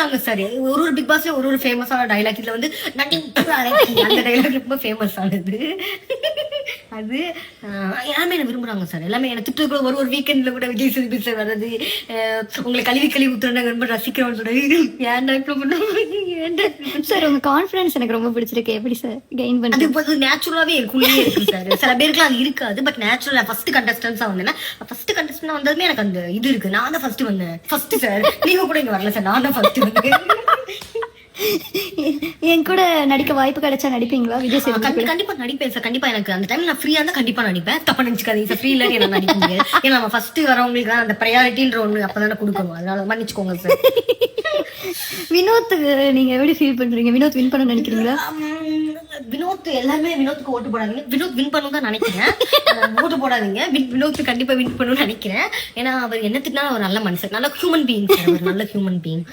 விரும்புறாங்க சார். ஒரு பிக் பாஸ்ல ஒரு ஃபேமஸான டைலாக் இதுல வந்து அந்த டைலாக் ரொம்ப ஃபேமஸ் ஆனது. அது எல்லாமே என்ன விரும்புறாங்க சார். எல்லாமே என்ன திட்டு ஒரு வீக்கெண்ட்ல கூட விஜய் சேதுபதி சார் வர்றது, உங்களை கழுவி ஊத்துறாங்க ரொம்ப ரசிக்கிறோம்னு சொல்றது. ஏன்டா இப்ப பண்ண சார் உங்க கான்ஃபிடன்ஸ் எனக்கு ரொம்ப பிடிச்சிருக்கு. எப்படி சார் கெயின் அது பண்றது? நேச்சுரலாவே இருக்குள்ளே இருக்கு சார். சில பேருக்கு அது இருக்காது. பட் நேச்சுரலா ஃபர்ஸ்ட் கண்டஸ்டன்ஸா வந்தேன்னா ஃபர்ஸ்ட் கண்டஸ்டன்ட் வந்ததுமே எனக்கு அந்த இது இருக்கு. நான் தான் ஃபர்ஸ்ட் வந்தேன். ஃபர்ஸ்ட் சார் நீங்க கூட இங்க வரல சார். நான் தான் ஃபர்ஸ்ட் வந்தேன். என் கூட நடிக்க வாய்ப்பு கிடைச்சா நடிப்பீங்களா விஜய் சேதுபதி? கண்டிப்பா நடிப்பேன் சார். கண்டிப்பா எனக்கு அந்த டைம் நான் ஃப்ரீயா இருந்தா கண்டிப்பா நடிப்பேன். தப்பா நினைச்சுக்காதீங்க சார். ஃப்ரீ இல்லாட்டி என்ன நடிக்க முடியாது. ஏன்னா நம்ம ஃபர்ஸ்ட் வரவங்களுக்கு அந்த ப்ரையாரிட்டின்ற ஒண்ணு அப்பதானே கொடுக்கணும். அதனால மன்னிச்சுக்கோங்க சார். வினோத் நீங்க எப்படி ஃபீல் பண்றீங்க? வினோத் வின் பண்ண நினைக்கிறீங்களா? வினோத் எல்லாருமே வினோத்துக்கு ஓட்டு போடாதீங்க. வினோத் வின் பண்ணணும் தான் நினைக்கிறேன். ஓட்டு போடாதீங்க. வினோத் கண்டிப்பா வின் பண்ணணும்னு நினைக்கிறேன். ஏன்னா அவர் என்ன திட்டினாலும் அவர் நல்ல மனுஷன், நல்ல ஹியூமன் பீயிங் சார். நல்ல ஹியூமன் பீயிங்.